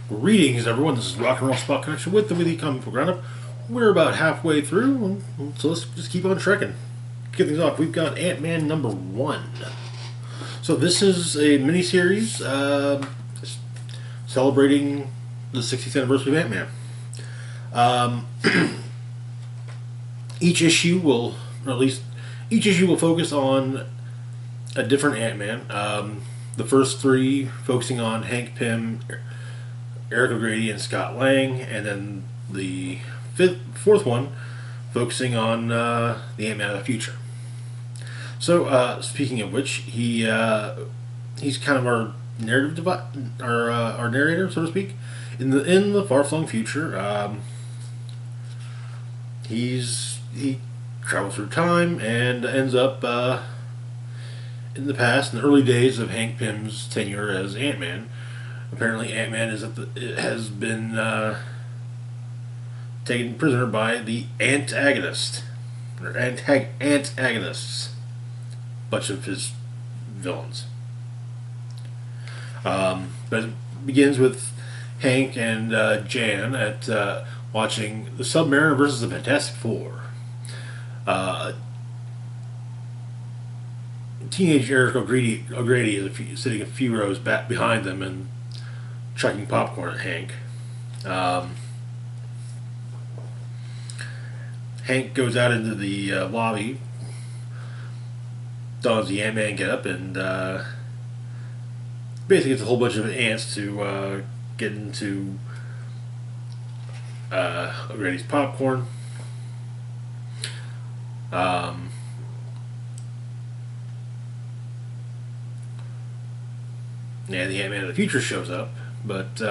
Greetings, everyone. This is Rock and Roll Spot Connection with the Weekly Comic Book Roundup. We're about halfway through, so let's just keep on trekking. Kick things off. We've got Ant-Man #1. So this is a miniseries celebrating the 60th anniversary of Ant-Man. Each issue will, or at least each issue will focus on a different Ant-Man. The first three focusing on Hank Pym, Eric O'Grady, and Scott Lang, and then the fourth one focusing on the Ant-Man of the future. So, speaking of which, he's kind of our narrative our narrator, so to speak. In the far-flung future, he travels through time and ends up in the past, in the early days of Hank Pym's tenure as Ant-Man. Apparently, Ant-Man has been taken prisoner by the antagonists, bunch of his villains. But it begins with Hank and Jan at watching the Submariner versus the Fantastic Four. Teenage Eric O'Grady is sitting a few rows back behind them and chucking popcorn at Hank. Hank goes out into the lobby, dons the Ant-Man getup, and basically gets a whole bunch of ants to get into O'Grady's popcorn. And the Ant-Man of the future shows up, but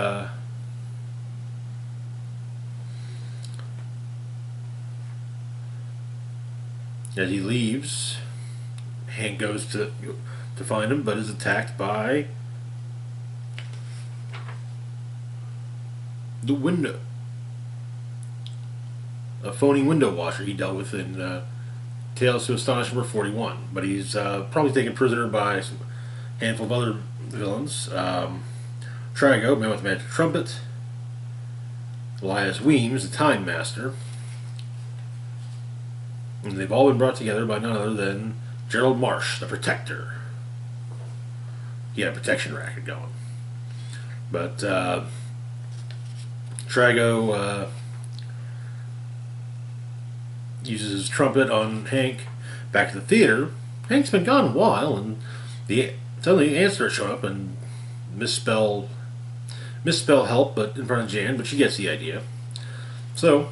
as he leaves, Hank goes to find him, but is attacked by the window, a phony window washer he dealt with in Tales to Astonish #41. But he's probably taken prisoner by some handful of other villains. Trago, man with the magic trumpet. Elias Weems, the Time Master. And they've all been brought together by none other than Gerald Marsh, the Protector. He had a protection racket going. But Trago uses his trumpet on Hank back at the theater. Hank's been gone a while, and suddenly the ants start showing up and misspell help, but in front of Jan, but she gets the idea. So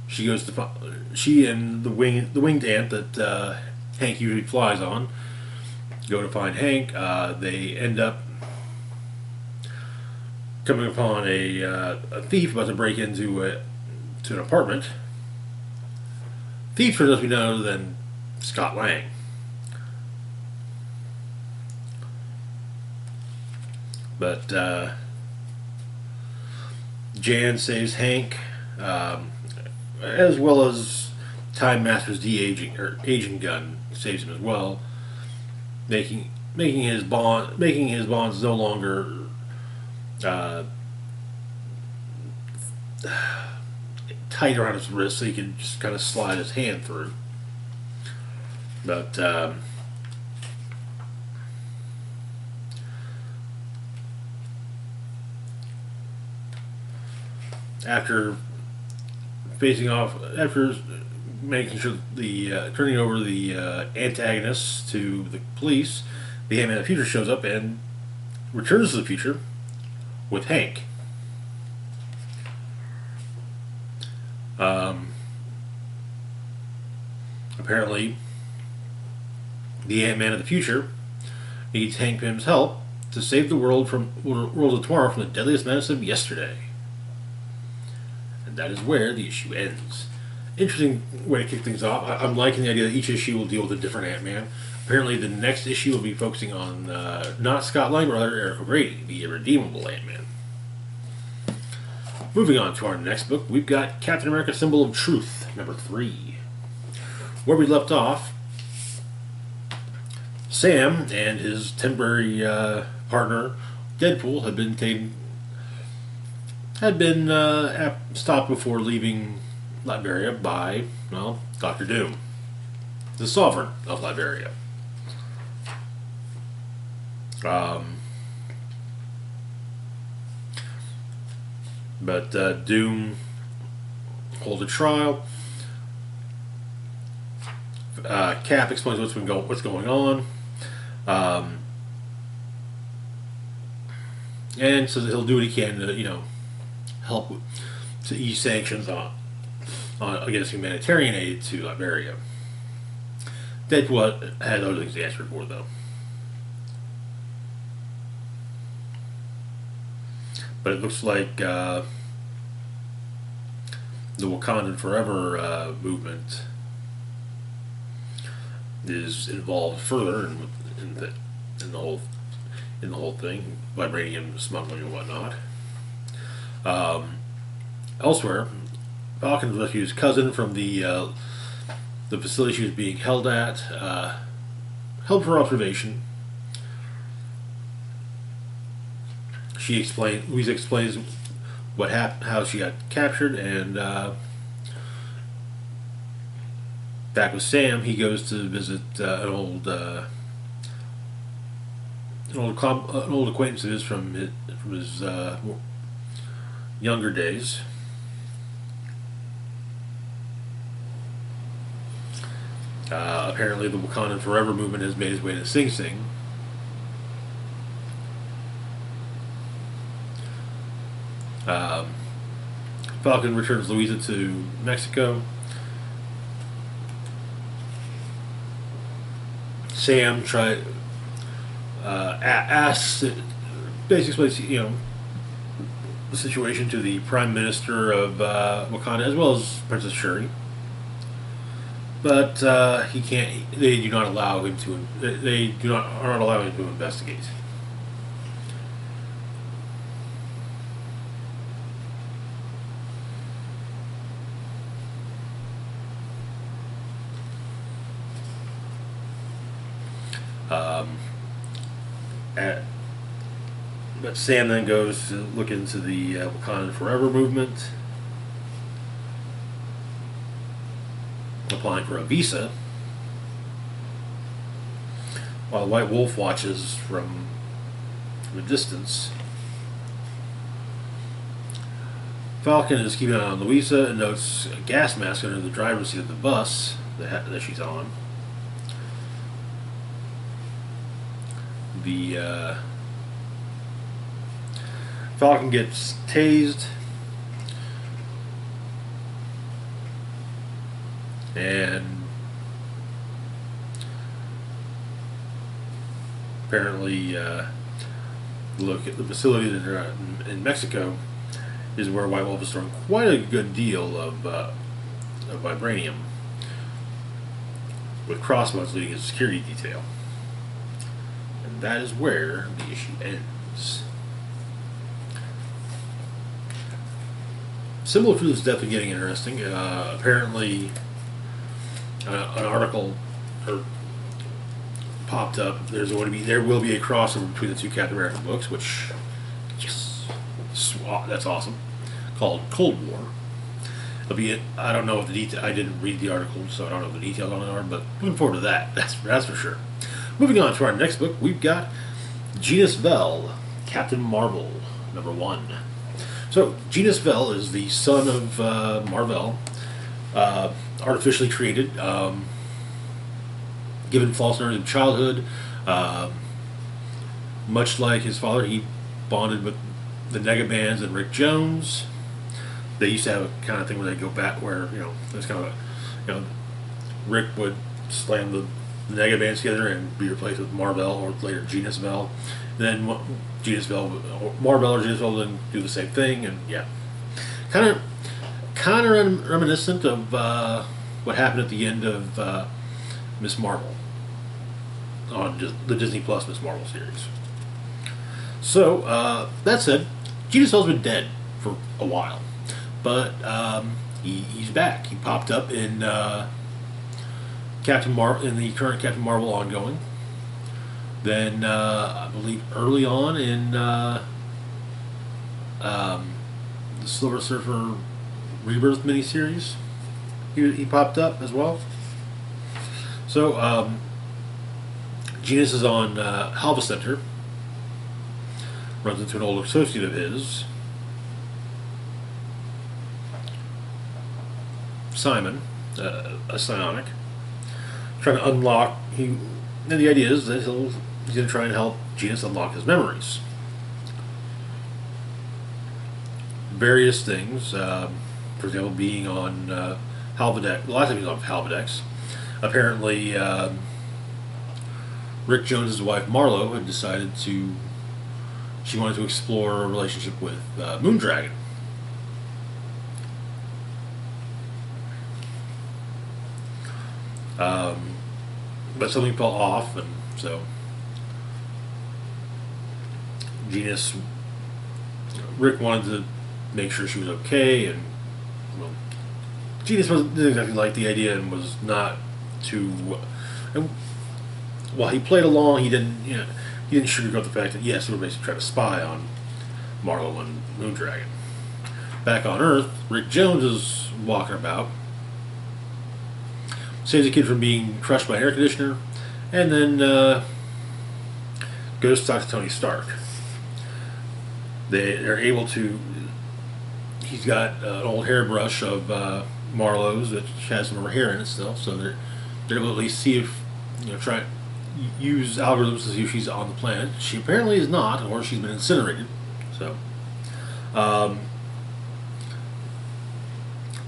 she and the winged ant that Hank usually flies on go to find Hank. They end up coming upon a thief about to break into an apartment. Thief turns out to be none other than Scott Lang. But Jan saves Hank, as well as Time Master's aging gun saves him as well, making his bonds no longer tight around his wrist, so he can just kind of slide his hand through. But after making sure turning over the antagonists to the police, the Ant-Man of the future shows up and returns to the future with Hank. Apparently, the Ant-Man of the future needs Hank Pym's help to save the world of tomorrow from the deadliest menace of yesterday. And that is where the issue ends. Interesting way to kick things off. I'm liking the idea that each issue will deal with a different Ant-Man. Apparently, the next issue will be focusing on not Scott Lang, but rather Eric O'Grady, the irredeemable Ant-Man. Moving on to our next book, we've got Captain America: Symbol of Truth, #3. Where we left off, Sam and his temporary partner, Deadpool, had been taken had been stopped before leaving Liberia by, well, Doctor Doom, the Sovereign of Liberia. Um, but Doom holds a trial. Cap explains what's going on, um, and so that he'll do what he can to help to ease sanctions on against humanitarian aid to Liberia. Deadpool had other things to answer for, though. But it looks like the Wakandan Forever movement is involved further in the whole thing, vibranium smuggling and whatnot. Elsewhere, Falcon rescues his cousin from the facility she was being held at, held for observation. Louisa explains what happened, how she got captured, and back with Sam, he goes to visit an old acquaintance of his from his younger days. Apparently, the Wakandan Forever movement has made its way to Sing Sing. Falcon returns Louisa to Mexico. Sam asks, basically, the situation to the Prime Minister of Wakanda, as well as Princess Shuri. But he can't. They do not allow him to. They are not allowing him to investigate. But Sam then goes to look into the Wakanda Forever movement, applying for a visa, while White Wolf watches from a distance. Falcon is keeping an eye on Louisa and notes a gas mask under the driver's seat of the bus that she's on. The Falcon gets tased, and apparently, look at the facility that they're at in Mexico is where White Wolf is storing quite a good deal of vibranium, with crossbows leading a security detail. And that is where the issue ends. Similar to this, definitely getting interesting. Apparently, an article popped up. There will be a crossover between the two Captain America books, which, yes, that's awesome. Called Cold War. I don't know what the detail. I didn't read the article, so I don't know what the details on it are. But looking forward to that. That's for sure. Moving on to our next book, we've got Genis Vell, Captain Marvel, #1. So, Genis Vell is the son of Mar-Vell, artificially created, given false memories of childhood. Much like his father, he bonded with the Negabands and Rick Jones. They used to have a kind of thing where they go back, where there's kind of Rick would slam the Negabands together and be replaced with Mar-Vell, or later Genis Vell. Then Mar-Vell or Genis Vell then do the same thing, and yeah, kind of reminiscent of what happened at the end of Miss Marvel on the Disney Plus Miss Marvel series. So that said, Genis Vell's been dead for a while, but he's back. He popped up in the current Captain Marvel ongoing. Then I believe early on in the Silver Surfer Rebirth miniseries. He popped up as well. So, Genis is on Halva Center. Runs into an old associate of his, Simon, a psionic, trying to unlock. And the idea is that he's going to try and help Genis unlock his memories. Various things, for example, being on Halvadex. The last time he was on Halvadex, apparently Rick Jones's wife Marlo had decided she wanted to explore a relationship with Moondragon. But something fell off, and so Rick wanted to make sure she was okay, and well, Genis didn't exactly like the idea and was not too. And while he played along, he didn't sugarcoat the fact that yes, they were basically trying to spy on Marlo and Moondragon. Back on Earth, Rick Jones is walking about, saves a kid from being crushed by an air conditioner, and then goes to talk to Tony Stark. They're able to. He's got an old hairbrush of Marlowe's that has some of her hair in it still, so they're able to at least see if try use algorithms to see if she's on the planet. She apparently is not, or she's been incinerated. So,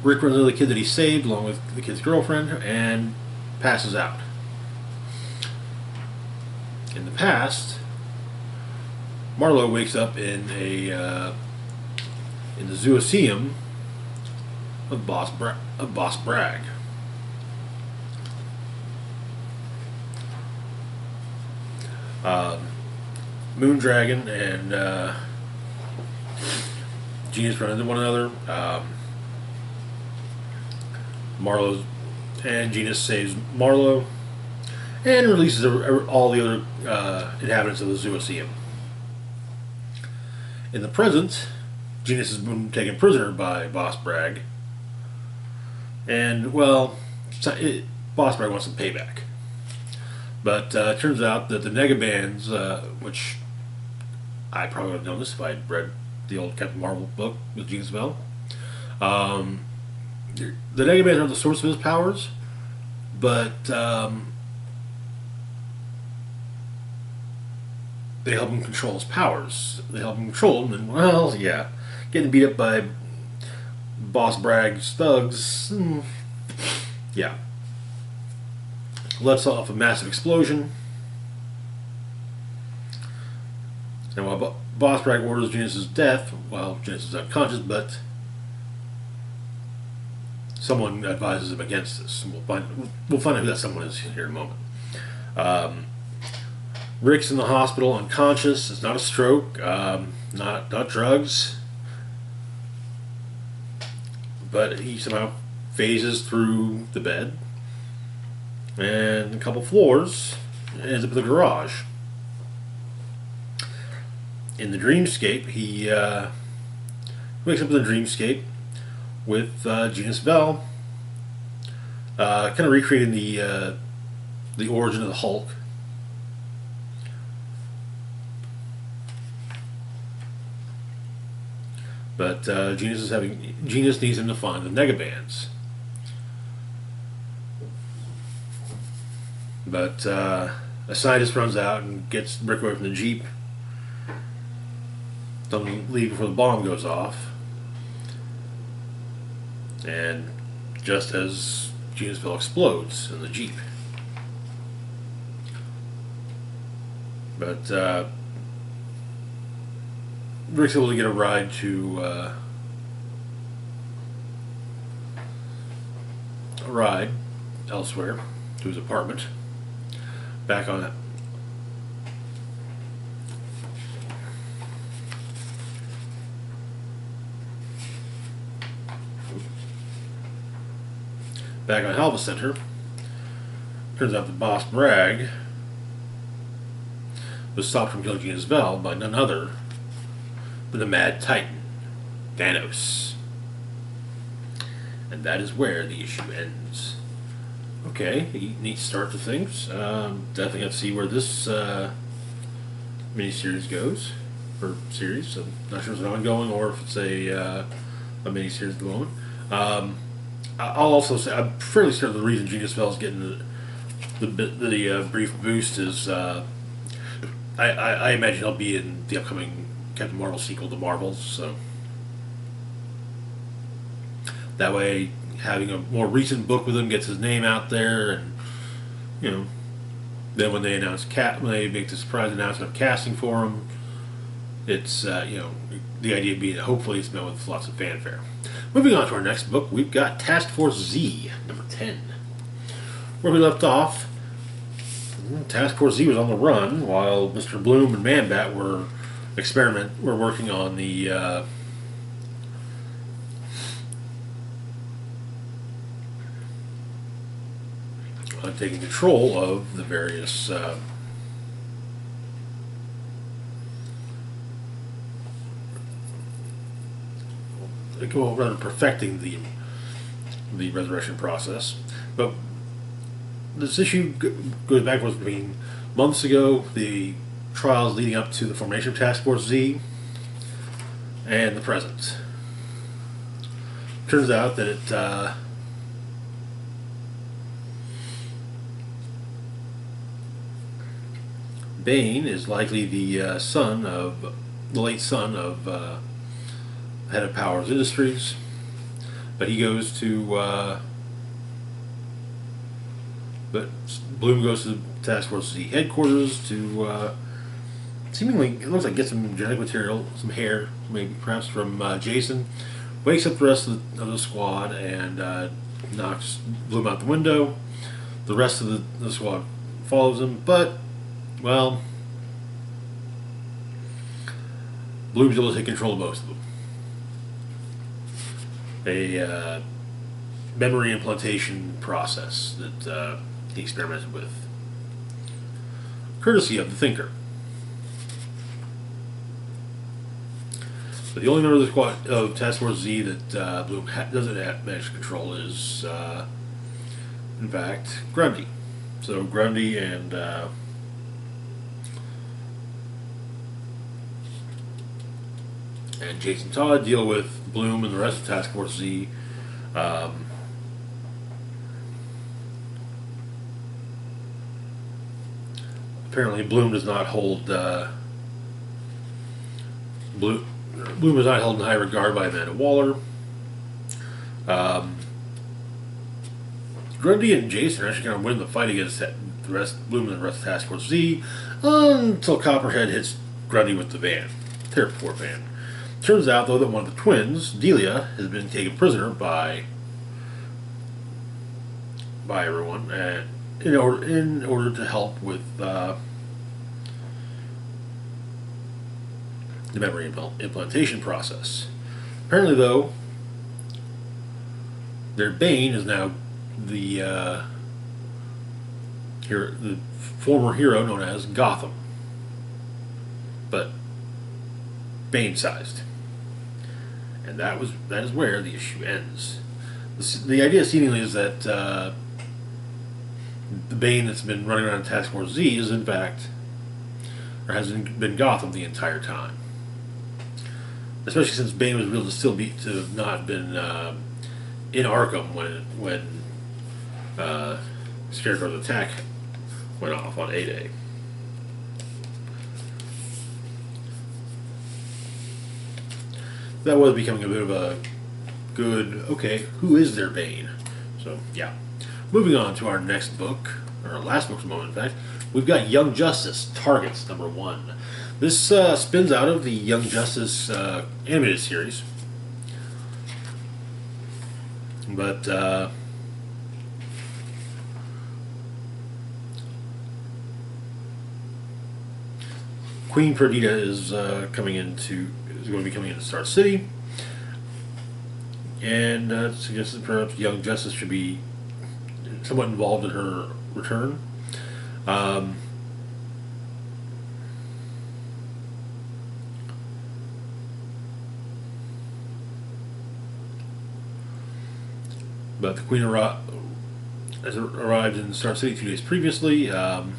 Rick runs into the kid that he saved, along with the kid's girlfriend, and passes out. In the past, Marlo wakes up in the Zooseum of Boss Bragg. Moondragon and Genis run into one another. Marlo's and Genis saves Marlo and releases all the other inhabitants of the Zooseum. In the present, Genis has been taken prisoner by Boss Bragg, and well, Boss Bragg wants some payback. But it turns out that the Negabands, which I probably would have known this if I had read the old Captain Marvel book with Genis Vell, the Negabands are the source of his powers, but they help him control his powers. They help him control them, and well, yeah, getting beat up by Boss Bragg's thugs, yeah. Lets off a massive explosion. And while Boss Bragg orders Genis' death, well, Genis is unconscious, but someone advises him against this. And we'll find out who that someone is here in a moment. Rick's in the hospital, unconscious. It's not a stroke, not drugs, but he somehow phases through the bed. And a couple floors, ends up in the garage. In the dreamscape, he wakes up in the dreamscape with Genis Vell, kind of recreating the origin of the Hulk. But Genis needs him to find the Negabands. But a scientist runs out and gets Rick away from the Jeep. Doesn't leave before the bomb goes off. And just as Genis Vell explodes in the Jeep. But Rick's able to get a ride to elsewhere to his apartment. Back on it. Back on Halva Center. Turns out that Boss Bragg was stopped from killing Genis Vell by none other than the Mad Titan. Thanos. And that is where the issue ends. Okay, neat start to things. Definitely have to see where this miniseries goes, or series. I'm not sure if it's ongoing or if it's a miniseries at the moment. I'll also say I'm fairly certain the reason Genis Vell is getting the brief boost is I imagine he'll be in the upcoming Captain Marvel sequel to Marvels. So that way, having a more recent book with him gets his name out there, and you know, then when they when they make the surprise announcement of casting for him, it's the idea being that hopefully it's met with lots of fanfare. Moving on to our next book, we've got Task Force Z, number 10. Where we left off, Task Force Z was on the run while Mr. Bloom and Man-Bat were working on the taking control of the various rather perfecting the resurrection process. But this issue goes backwards between months ago, the trials leading up to the formation of Task Force Z, and the present. Turns out that Bane is likely the late son of head of Powers Industries, but he goes to but Bloom goes to Task Force Z headquarters to seemingly, it looks like, get some genetic material, some hair, maybe perhaps from Jason. Wakes up the rest of the squad and knocks Bloom out the window. The rest of the squad follows him, but well, Bloom's able to take control of most of them. A memory implantation process that he experimented with, courtesy of the Thinker. But the only member of the squad of Task Force Z that Bloom doesn't manage to control is, in fact, Grundy. So Grundy and Jason Todd deal with Bloom and the rest of Task Force Z. Apparently, Bloom does not hold Bloom is not held in high regard by Amanda Waller. Grundy and Jason are actually going to win the fight against Bloom and the rest of Task Force Z until Copperhead hits Grundy with the van. Terrible van. Turns out, though, that one of the twins, Delia, has been taken prisoner by everyone, and in order to help with the memory implantation process. Apparently, though, their Bane is now the former hero known as Gotham, but Bane-sized. And that is where the issue ends. The idea seemingly is that the Bane that's been running around Task Force Z is in fact, or has been Gotham the entire time. Especially since Bane was revealed to have not been in Arkham when Scarecrow's attack went off on A-Day. That was becoming a bit of a good, okay, who is their Bane? So, yeah. Moving on to our next book, or our last book for the moment, in fact, we've got Young Justice, Targets, number 1. This spins out of the Young Justice animated series. But, Queen Perdita is going to be coming into Star City, and suggests that perhaps Young Justice should be somewhat involved in her return. But the Queen has arrived in Star City 2 days previously, and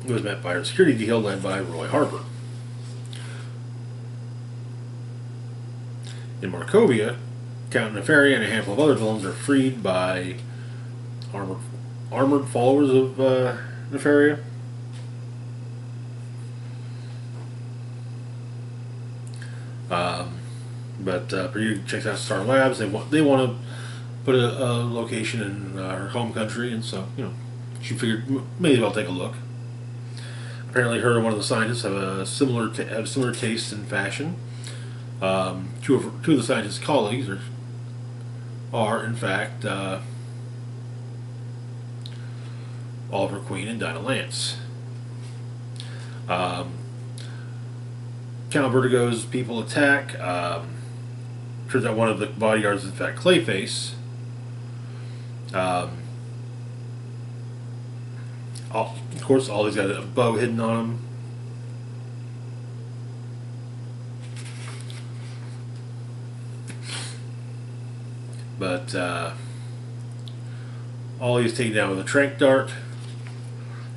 was met by her security detail led by Roy Harper. In Markovia, Count Nefaria and a handful of other villains are freed by armored followers of Nefaria. But Perdita checks out Star Labs. They want to put a location in her home country, and so she figured maybe I'll take a look. Apparently, her and one of the scientists have similar tastes in fashion. Two of the scientists' colleagues are in fact Oliver Queen and Dinah Lance. Count Vertigo's people attack. Turns out one of the bodyguards is in fact Clayface. Of course, all he's got a bow hidden on him. But all he's taken down with a tranq dart,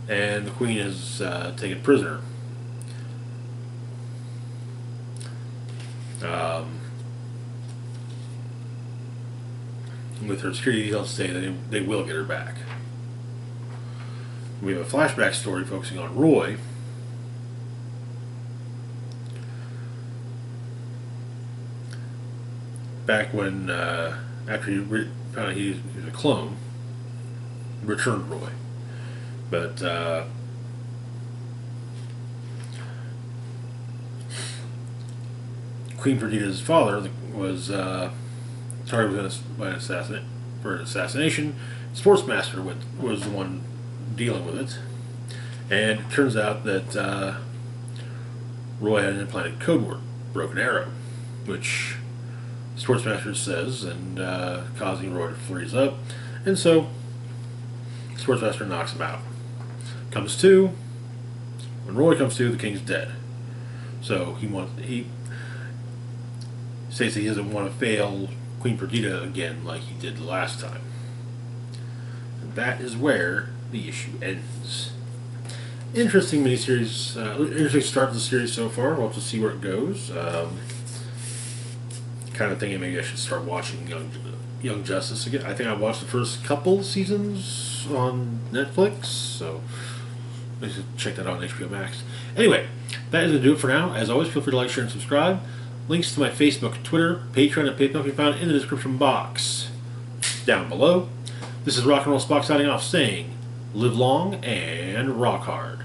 and the Queen is taken prisoner. With her security details say that they will get her back. We have a flashback story focusing on Roy. Back when, after he found out he was a clone, returned Roy. But Queen Perdita's father was targeted by an assassination. Sportsmaster was the one dealing with it, and it turns out that Roy had an implanted code word, Broken Arrow, which Sportsmaster says, and causing Roy to freeze up, and so Sportsmaster knocks him out. When Roy comes to, the king's dead. So he states that he doesn't want to fail Queen Perdita again like he did the last time. And that is where the issue ends. Interesting miniseries, interesting start to the series so far. We'll have to see where it goes. Kind of thinking maybe I should start watching Young Justice again. I think I watched the first couple seasons on Netflix, so I should check that out on HBO Max. Anyway, that is going to do it for now. As always, feel free to like, share, and subscribe. Links to my Facebook, Twitter, Patreon, and PayPal can be found in the description box down below. This is Rock and Roll Spock signing off, saying, live long and rock hard.